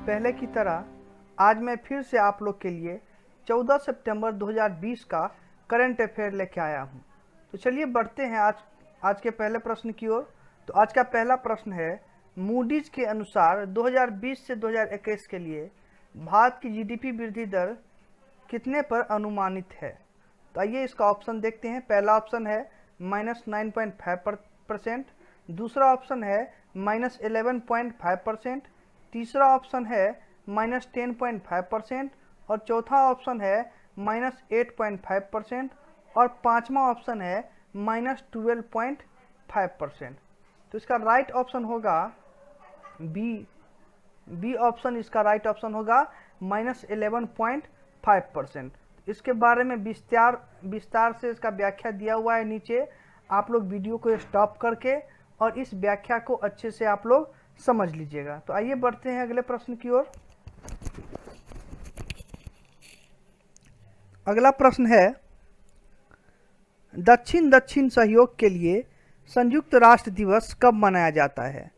पहले की तरह आज मैं फिर से आप लोग के लिए 14 सितंबर 2020 का करंट अफेयर लेके आया हूं। तो चलिए बढ़ते हैं आज के पहले प्रश्न की ओर। तो आज का पहला प्रश्न है, मूडीज के अनुसार 2020 से 2021 के लिए भारत की जीडीपी वृद्धि दर कितने पर अनुमानित है। तो आइए इसका ऑप्शन देखते हैं। पहला ऑप्शन है -9.5%, दूसरा ऑप्शन है -11.5%, तीसरा ऑप्शन है -10.5% और चौथा ऑप्शन है -8.5% और पांचवा ऑप्शन है -12.5%। तो इसका राइट ऑप्शन होगा बी ऑप्शन इसका राइट ऑप्शन होगा -11.5%। इसके बारे में विस्तार से इसका व्याख्या दिया हुआ है नीचे। आप लोग वीडियो को स्टॉप करके और इस व्याख्या को अच्छे से आप लोग समझ लीजिएगा। तो आइए बढ़ते हैं अगले प्रश्न की ओर। अगला प्रश्न है, दक्षिण सहयोग के लिए संयुक्त राष्ट्र दिवस कब मनाया जाता है।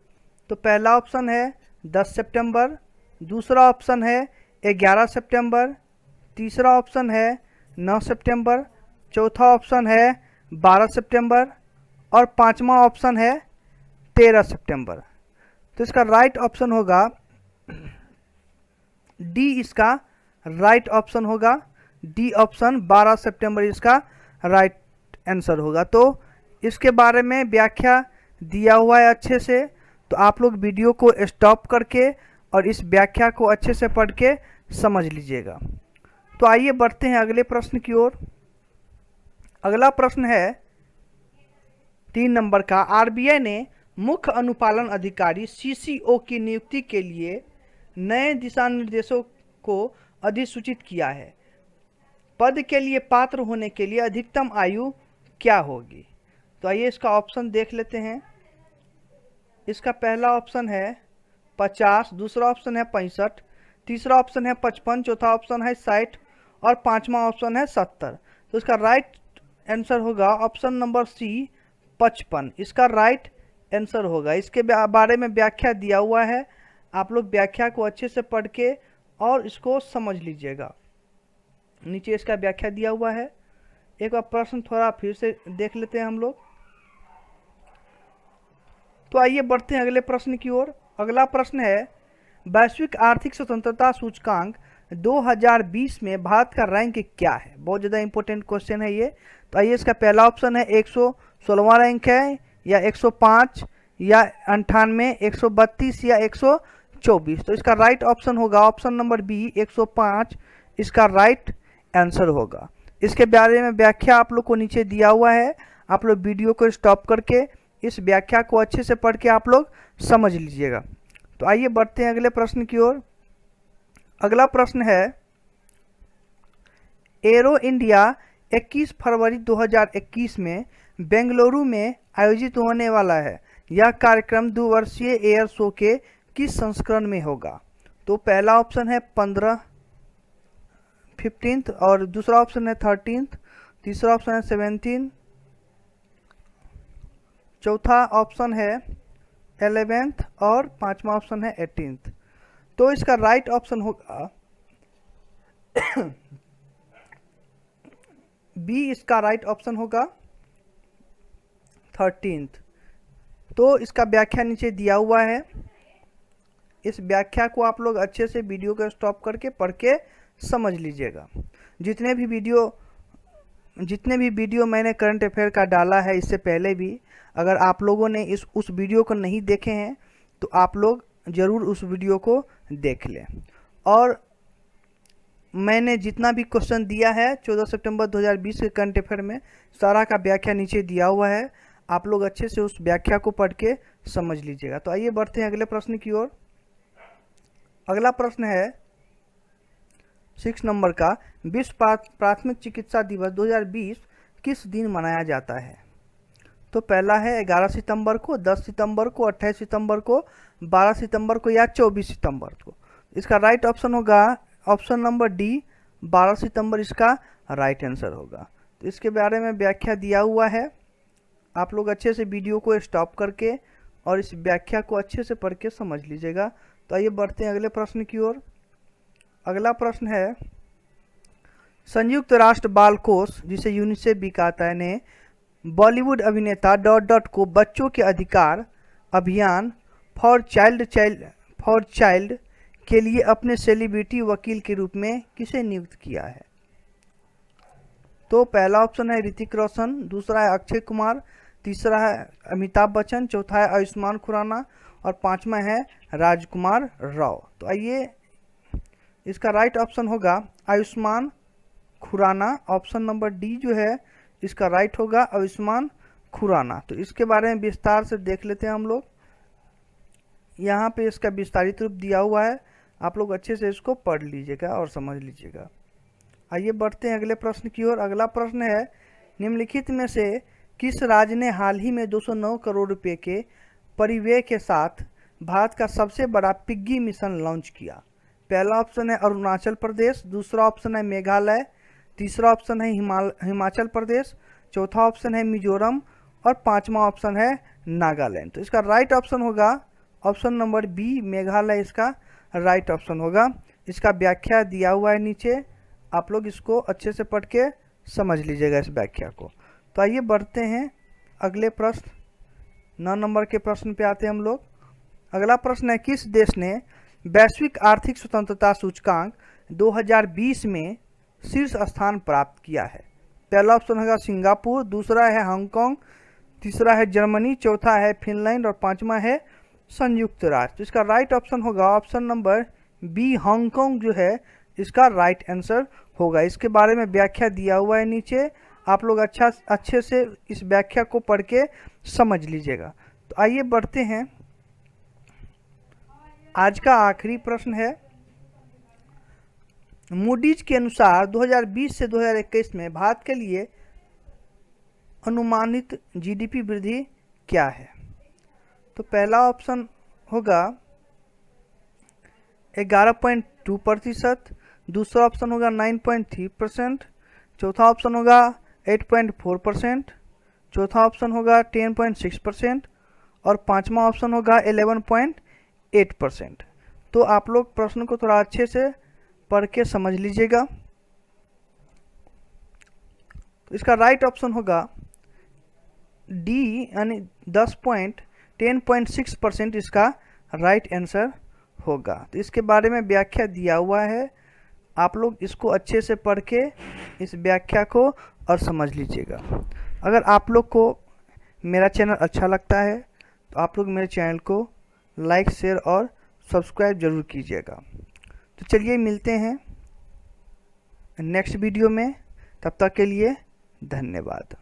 तो पहला ऑप्शन है 10 सितंबर, दूसरा ऑप्शन है 11 सितंबर, तीसरा ऑप्शन है 9 सितंबर, चौथा ऑप्शन है 12 सितंबर और पांचवा ऑप्शन है 13 सितंबर। तो इसका राइट ऑप्शन होगा डी, इसका राइट ऑप्शन होगा डी ऑप्शन 12 सितंबर इसका राइट आंसर होगा। तो इसके बारे में व्याख्या दिया हुआ है अच्छे से, तो आप लोग वीडियो को स्टॉप करके और इस व्याख्या को अच्छे से पढ़ के समझ लीजिएगा। तो आइए बढ़ते हैं अगले प्रश्न की ओर। अगला प्रश्न है 3 नंबर का, आरबीआई ने मुख्य अनुपालन अधिकारी सीसीओ की नियुक्ति के लिए नए दिशा निर्देशों को अधिसूचित किया है। पद के लिए पात्र होने के लिए अधिकतम आयु क्या होगी। तो आइए इसका ऑप्शन देख लेते हैं। इसका पहला ऑप्शन है 50, दूसरा ऑप्शन है 65, तीसरा ऑप्शन है 55, चौथा ऑप्शन है 60 और पांचवा ऑप्शन है 70। तो इसका राइट आंसर होगा ऑप्शन नंबर सी 55, इसका राइट आंसर होगा। इसके बारे में व्याख्या दिया हुआ है, आप लोग व्याख्या को अच्छे से पढ़ के और इसको समझ लीजिएगा। नीचे इसका व्याख्या दिया हुआ है। एक बार प्रश्न थोड़ा फिर से देख लेते हैं हम लोग। तो आइए बढ़ते हैं अगले प्रश्न की ओर। अगला प्रश्न है, वैश्विक आर्थिक स्वतंत्रता सूचकांक 2020 में भारत का रैंक क्या है। बहुत ज़्यादा इंपॉर्टेंट क्वेश्चन है ये। तो आइए इसका पहला ऑप्शन है 116वां रैंक है या 105 या 98, 132 या 124। तो इसका राइट ऑप्शन होगा ऑप्शन नंबर बी 105, इसका राइट आंसर होगा। इसके बारे में व्याख्या आप लोग को नीचे दिया हुआ है, आप लोग वीडियो को स्टॉप करके इस व्याख्या को अच्छे से पढ़ के आप लोग समझ लीजिएगा। तो आइए बढ़ते हैं अगले प्रश्न की ओर। अगला प्रश्न है, एरो इंडिया 21 फरवरी 2021 में बेंगलुरु में आयोजित होने वाला है। यह कार्यक्रम 2 वर्षीय एयर शो के किस संस्करण में होगा। तो पहला ऑप्शन है 15th और दूसरा ऑप्शन है 13th, तीसरा ऑप्शन है 17, चौथा ऑप्शन है 11th और पांचवा ऑप्शन है 18th। तो इसका राइट ऑप्शन होगा बी, इसका राइट ऑप्शन होगा 13th। तो इसका व्याख्या नीचे दिया हुआ है, इस व्याख्या को आप लोग अच्छे से वीडियो को स्टॉप करके पढ़ के समझ लीजिएगा। जितने भी वीडियो मैंने करंट अफेयर का डाला है इससे पहले भी, अगर आप लोगों ने उस वीडियो को नहीं देखे हैं तो आप लोग ज़रूर उस वीडियो को देख लें। और मैंने जितना भी क्वेश्चन दिया है 14 सितंबर 2020 के करंट अफेयर में, सारा का व्याख्या नीचे दिया हुआ है, आप लोग अच्छे से उस व्याख्या को पढ़ के समझ लीजिएगा। तो आइए बढ़ते हैं अगले प्रश्न की ओर। अगला प्रश्न है 6 नंबर का, विश्व प्राथमिक चिकित्सा दिवस 2020 किस दिन मनाया जाता है। तो पहला है 11 सितंबर को, 10 सितंबर को, 28 सितंबर को, 12 सितंबर को या 24 सितंबर को। इसका राइट ऑप्शन होगा ऑप्शन नंबर डी 12 सितंबर, इसका राइट आंसर होगा। तो इसके बारे में व्याख्या दिया हुआ है, आप लोग अच्छे से वीडियो को स्टॉप करके और इस व्याख्या को अच्छे से पढ़ के समझ लीजिएगा। तो आइए बढ़ते हैं अगले प्रश्न की ओर। अगला प्रश्न है, संयुक्त राष्ट्र बाल कोष जिसे यूनिसेफ भी कहता है ने बॉलीवुड अभिनेता ... को बच्चों के अधिकार अभियान फॉर चाइल्ड के लिए अपने सेलिब्रिटी वकील के रूप में किसे नियुक्त किया है? तो पहला ऑप्शन है ऋतिक रोशन, दूसरा है अक्षय कुमार, तीसरा है अमिताभ बच्चन, चौथा है आयुष्मान खुराना और पांचवा है राजकुमार राव। तो आइए इसका राइट ऑप्शन होगा Ayushmann Khurrana. Option number D जो है इसका राइट होगा आयुष्मान खुराना। तो इसके बारे में विस्तार से देख लेते हैं हम लोग। यहाँ पे इसका विस्तारित रूप दिया हुआ है, आप लोग अच्छे से इसको पढ़ लीजिएगा और समझ लीजिएगा। आइए बढ़ते हैं अगले प्रश्न की ओर। अगला प्रश्न है, निम्नलिखित में से किस राज्य ने हाल ही में 209 करोड़ रुपए के परिव्यय के साथ भारत का सबसे बड़ा पिग्गी मिशन लॉन्च किया? पहला ऑप्शन है अरुणाचल प्रदेश, दूसरा ऑप्शन है मेघालय, तीसरा ऑप्शन है हिमाचल प्रदेश, चौथा ऑप्शन है मिजोरम और पांचवा ऑप्शन है नागालैंड। तो इसका राइट ऑप्शन होगा ऑप्शन नंबर बी, मेघालय इसका राइट ऑप्शन होगा। इसका व्याख्या दिया हुआ है नीचे, आप लोग इसको अच्छे से पढ़ के समझ लीजिएगा इस व्याख्या को। तो आइए बढ़ते हैं अगले प्रश्न, 9 नंबर के प्रश्न पे आते हैं हम लोग। अगला प्रश्न है, किस देश ने वैश्विक आर्थिक स्वतंत्रता सूचकांक 2020 में शीर्ष स्थान प्राप्त किया है? पहला ऑप्शन होगा सिंगापुर, दूसरा है हांगकांग, तीसरा है जर्मनी, चौथा है फिनलैंड और पांचवा है संयुक्त राष्ट्र। तो इसका राइट ऑप्शन होगा ऑप्शन नंबर बी, हांगकांग जो है इसका राइट आंसर होगा। इसके बारे में व्याख्या दिया हुआ है नीचे, आप लोग अच्छे से इस व्याख्या को पढ़ के समझ लीजिएगा। तो आइए बढ़ते हैं, आज का आखिरी प्रश्न है, मूडीज के अनुसार 2020 से 2021 में भारत के लिए अनुमानित जीडीपी वृद्धि क्या है? तो पहला ऑप्शन होगा 11.2%, दूसरा ऑप्शन होगा 9.3%, चौथा ऑप्शन होगा 8.4%, चौथा ऑप्शन होगा 10.6% और पांचवा ऑप्शन होगा 11.8%। तो आप लोग प्रश्न को थोड़ा अच्छे से पढ़ के समझ लीजिएगा। तो इसका राइट ऑप्शन होगा डी, यानी 10.6% इसका राइट आंसर होगा। तो इसके बारे में व्याख्या दिया हुआ है, आप लोग इसको अच्छे से पढ़ के इस व्याख्या को और समझ लीजिएगा। अगर आप लोग को मेरा चैनल अच्छा लगता है तो आप लोग मेरे चैनल को लाइक, शेयर और सब्सक्राइब जरूर कीजिएगा। तो चलिए मिलते हैं नेक्स्ट वीडियो में, तब तक के लिए धन्यवाद।